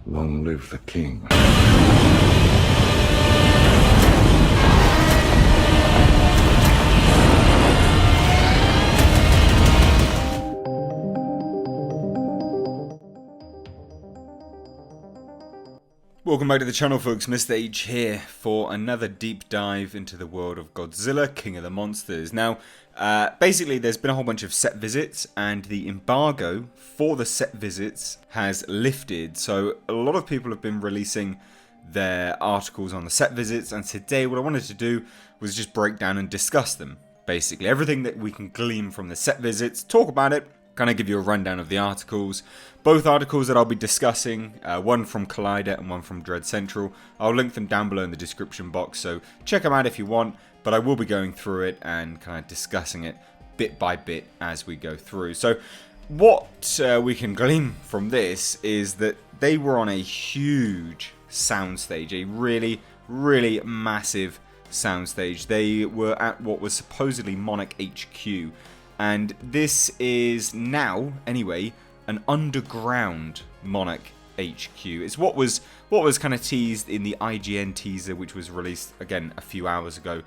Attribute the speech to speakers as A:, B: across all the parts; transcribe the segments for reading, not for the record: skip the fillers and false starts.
A: Long live the king.
B: Welcome back to the channel, folks. Mr. H here for another deep dive into the world of Godzilla, King of the Monsters. Now, basically there's been a whole bunch of set visits and the embargo for the set visits has lifted. So a lot of people have been releasing their articles on the set visits, and today what I wanted to do was just break down and discuss them. Basically everything that we can glean from the set visits, talk about it, kind of give you a rundown of the articles. Both articles that I'll be discussing, one from Collider and one from Dread Central. I'll link them down below in the description box, so check them out if you want, but I will be going through it and kind of discussing it bit by bit as we go through. So what we can glean from this is that they were on a huge soundstage, a really, really massive soundstage. They were at what was supposedly Monarch HQ. And this is now, anyway, an underground Monarch HQ. It's what was kind of teased in the IGN teaser, which was released, again, a few hours ago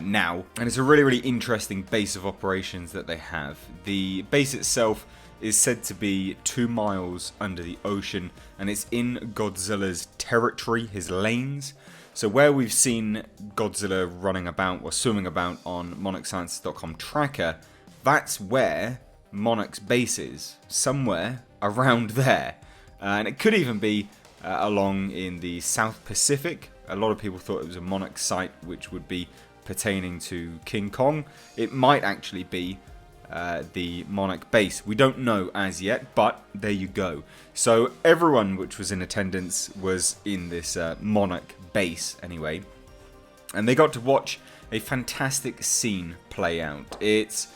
B: now. And it's a really, really interesting base of operations that they have. The base itself is said to be 2 miles under the ocean, and it's in Godzilla's territory, his lanes. So where we've seen Godzilla running about or swimming about on monarchsciences.com tracker, that's where Monarch's base is, somewhere around there. And it could even be along in the South Pacific. A lot of people thought it was a Monarch site which would be pertaining to King Kong. It might actually be the Monarch base. We don't know as yet, but there you go. So everyone which was in attendance was in this Monarch base anyway. And they got to watch a fantastic scene play out. It's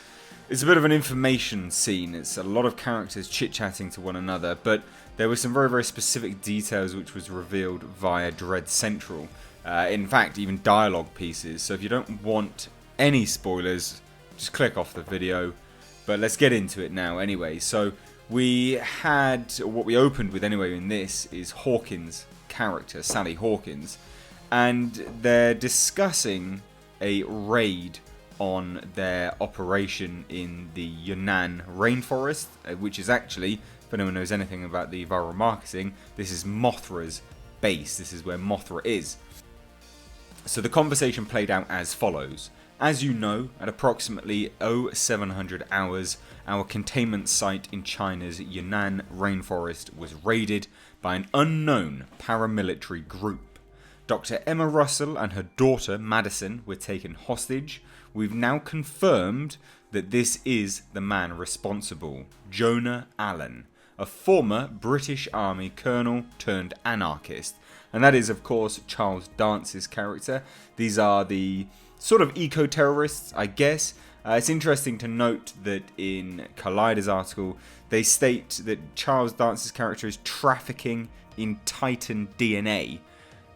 B: a bit of an information scene. It's a lot of characters chit-chatting to one another, but there were some very, very specific details which was revealed via Dread Central. In fact, even dialogue pieces. So if you don't want any spoilers, just click off the video. But let's get into it now anyway. So we had, what we opened with anyway in this is Hawkins' character, Sally Hawkins. And they're discussing a raid on their operation in the Yunnan rainforest, which is actually, if anyone knows anything about the viral marketing, this is Mothra's base. This is where Mothra is. So the conversation played out as follows. As you know, at approximately 0700 hours, our containment site in China's Yunnan rainforest was raided by an unknown paramilitary group. Dr. Emma Russell and her daughter Madison were taken hostage. We've now confirmed that this is the man responsible, Jonah Allen, a former British Army colonel turned anarchist. And that is, of course, Charles Dance's character. These are the sort of eco-terrorists, I guess. It's interesting to note that in Collider's article, they state that Charles Dance's character is trafficking in Titan DNA,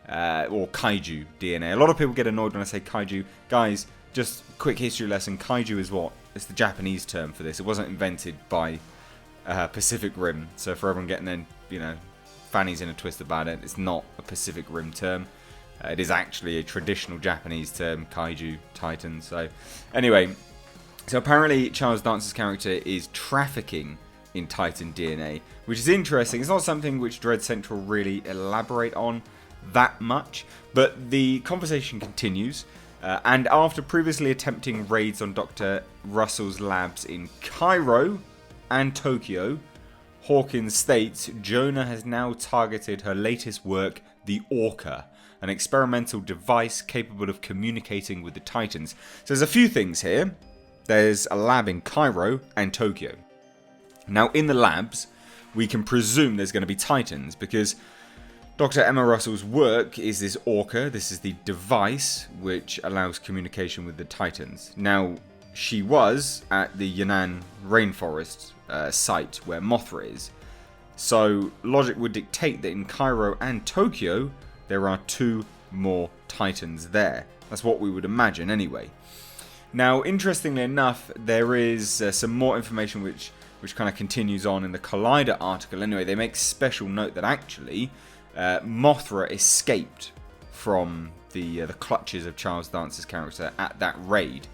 B: or Kaiju DNA. A lot of people get annoyed when I say Kaiju. Guys, just quick history lesson, Kaiju is what? It's the Japanese term for this. It wasn't invented by Pacific Rim. So for everyone getting their, fannies in a twist about it, it's not a Pacific Rim term. It is actually a traditional Japanese term, Kaiju, Titan. So anyway, so apparently Charles Dance's character is trafficking in Titan DNA, which is interesting. It's not something which Dread Central really elaborate on that much, but the conversation continues. And after previously attempting raids on Dr. Russell's labs in Cairo and Tokyo, Hawkins states Jonah has now targeted her latest work, the Orca, an experimental device capable of communicating with the Titans. So there's a few things here. There's a lab in Cairo and Tokyo. Now in the labs, we can presume there's going to be Titans because Dr. Emma Russell's work is this Orca. This is the device which allows communication with the Titans. Now, she was at the Yunnan rainforest site where Mothra is. So, logic would dictate that in Cairo and Tokyo, there are 2 more Titans there. That's what we would imagine anyway. Now, interestingly enough, there is some more information which which kind of continues on in the Collider article anyway, they make special note that actually Mothra escaped from the clutches of Charles Dance's character at that raid.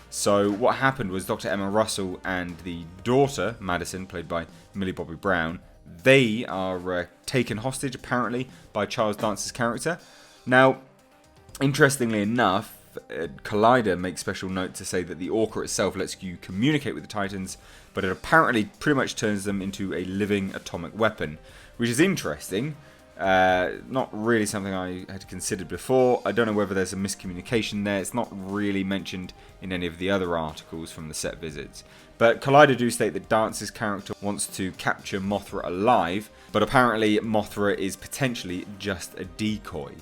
B: So what happened was Dr. Emma Russell and the daughter, Madison, played by Millie Bobby Brown, they are taken hostage, apparently, by Charles Dance's character. Now, interestingly enough, Collider makes special note to say that the Orca itself lets you communicate with the Titans, but it apparently pretty much turns them into a living atomic weapon, which is interesting. Not really something I had considered before. I don't know whether there's a miscommunication there. It's not really mentioned in any of the other articles from the set visits. But Collider do state that Dance's character wants to capture Mothra alive, but apparently Mothra is potentially just a decoy.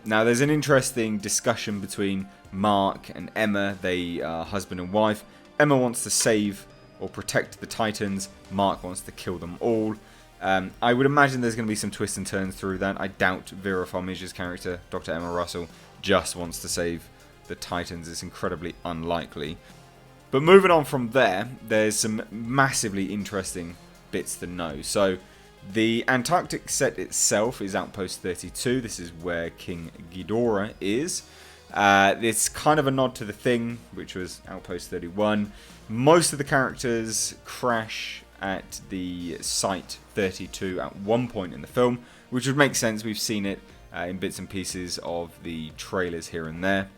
B: Now, there's an interesting discussion between Mark and Emma. They are husband and wife. Emma wants to save or protect the Titans. Mark wants to kill them all. I would imagine there's going to be some twists and turns through that. I doubt Vera Farmiga's character, Dr. Emma Russell, just wants to save the Titans. It's incredibly unlikely. But moving on from there, there's some massively interesting bits to know. So, the Antarctic set itself is Outpost 32. This is where King Ghidorah is. It's kind of a nod to The Thing, which was Outpost 31. Most of the characters crash at the Site 32 at one point in the film, which would make sense. We've seen it in bits and pieces of the trailers here and there.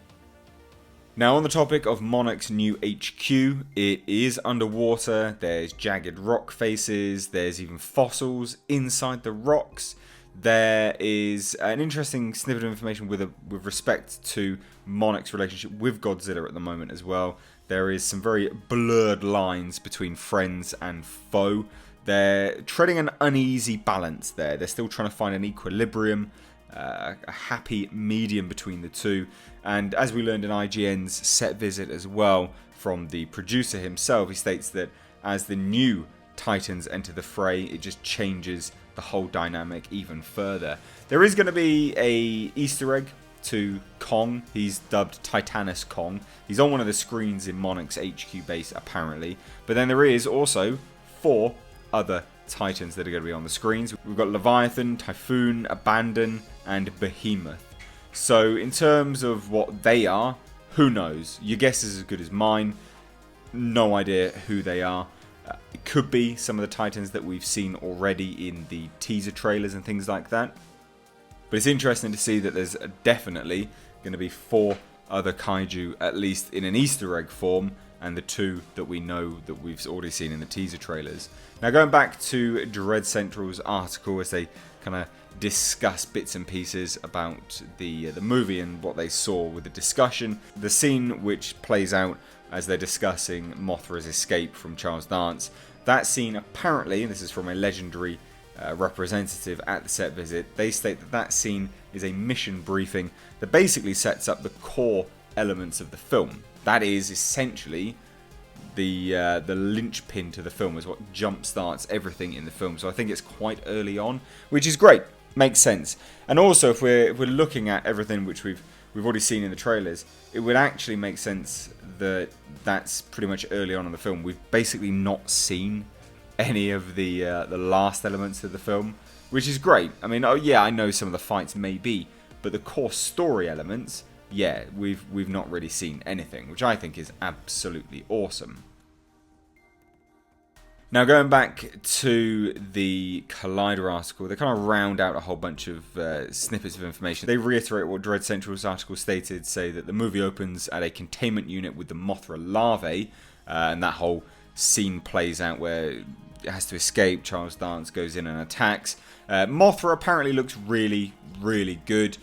B: Now, on the topic of Monarch's new HQ, it is underwater. There's jagged rock faces. There's even fossils inside the rocks. There is an interesting snippet of information with respect to Monarch's relationship with Godzilla at the moment as well. There is some very blurred lines between friends and foe. They're treading an uneasy balance there. They're still trying to find an equilibrium, a happy medium between the two. And as we learned in IGN's set visit as well from the producer himself, he states that as the new Titans enter the fray, it just changes the whole dynamic even further. There is going to be a Easter egg to Kong. He's dubbed Titanus Kong. He's on one of the screens in Monarch's HQ base apparently. But then there is also 4 other Titans that are going to be on the screens. We've got Leviathan, Typhoon, Abandon, and Behemoth. So in terms of what they are, who knows? Your guess is as good as mine. No idea who they are. It could be some of the Titans that we've seen already in the teaser trailers and things like that. But it's interesting to see that there's definitely going to be 4 other kaiju, at least in an Easter egg form, and the 2 that we know that we've already seen in the teaser trailers. Now, going back to Dread Central's article, as they kind of discuss bits and pieces about the movie and what they saw with the discussion, the scene which plays out as they're discussing Mothra's escape from Charles Dance, that scene apparently, and this is from a legendary representative at the set visit, they state that that scene is a mission briefing that basically sets up the core elements of the film. That is essentially the linchpin to the film, is what jumpstarts everything in the film. So I think it's quite early on, which is great, makes sense. And also, if we're looking at everything which we've already seen in the trailers, it would actually make sense that that's pretty much early on in the film. We've basically not seen any of the last elements of the film, which is great. I mean, oh yeah, I know some of the fights maybe, but the core story elements, yeah, we've not really seen anything, which I think is absolutely awesome. Now, going back to the Collider article, they kind of round out a whole bunch of snippets of information. They reiterate what Dread Central's article stated, say that the movie opens at a containment unit with the Mothra larvae, and that whole scene plays out where it has to escape. Charles Dance goes in and attacks. Mothra apparently looks really, really good.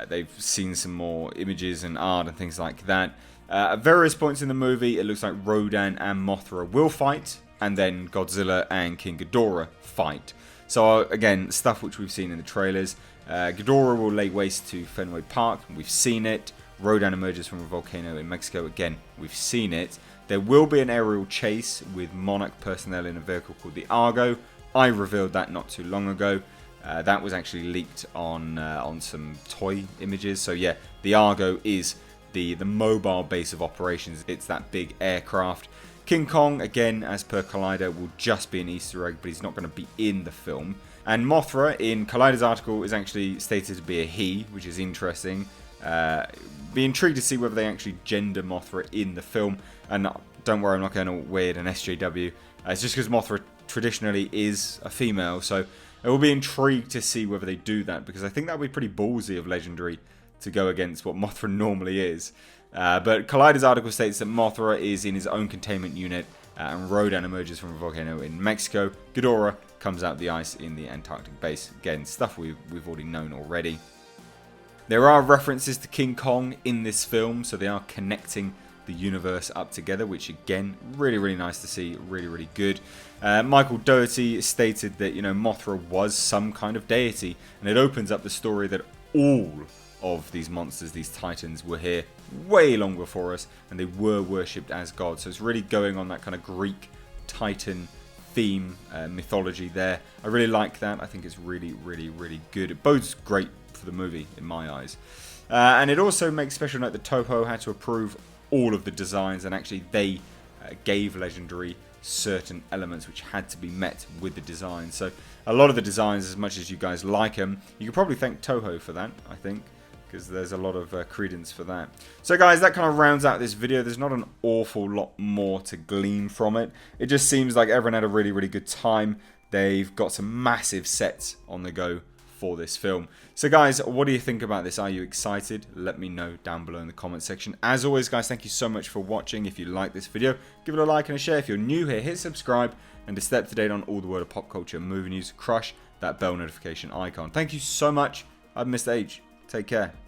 B: They've seen some more images and art and things like that. At various points in the movie, it looks like Rodan and Mothra will fight, and then Godzilla and King Ghidorah fight. So again, stuff which we've seen in the trailers. Ghidorah will lay waste to Fenway Park. We've seen it. Rodan emerges from a volcano in Mexico. Again, we've seen it. There will be an aerial chase with Monarch personnel in a vehicle called the Argo. I revealed that not too long ago. That was actually leaked on some toy images. So yeah, the Argo is the mobile base of operations. It's that big aircraft. King Kong, again, as per Collider, will just be an Easter egg, but he's not going to be in the film. And Mothra, in Collider's article, is actually stated to be a he, which is interesting. Be intrigued to see whether they actually gender Mothra in the film. And don't worry, I'm not going to weird an SJW. It's just because Mothra traditionally is a female, so I will be intrigued to see whether they do that, because I think that would be pretty ballsy of Legendary to go against what Mothra normally is. But Collider's article states that Mothra is in his own containment unit, and Rodan emerges from a volcano in Mexico. Ghidorah comes out of the ice in the Antarctic base. Again, stuff we've already known already. There are references to King Kong in this film, so they are connecting the universe up together, which again, really nice to see, really good. Michael Doherty stated that, Mothra was some kind of deity, and it opens up the story that all of these monsters, these titans, were here way long before us, and they were worshipped as gods. So it's really going on that kind of Greek titan theme, mythology there. I really like that. I think it's really good. It bodes great for the movie in my eyes. And it also makes special note that Toho had to approve all of the designs, and actually they gave Legendary certain elements which had to be met with the design. So a lot of the designs, as much as you guys like them, you could probably thank Toho for that, I think, because there's a lot of credence for that. So guys, that kind of rounds out this video. There's not an awful lot more to glean from it. It just seems like everyone had a really good time. They've got some massive sets on the go for this film. So guys, what do you think about this? Are you excited? Let me know down below in the comment section. As always guys, thank you so much for watching. If you like this video, give it a like and a share. If you're new here, hit subscribe, and to stay up to date on all the world of pop culture and movie news, crush that bell notification icon. Thank you so much. I'm Mr. H. Take care.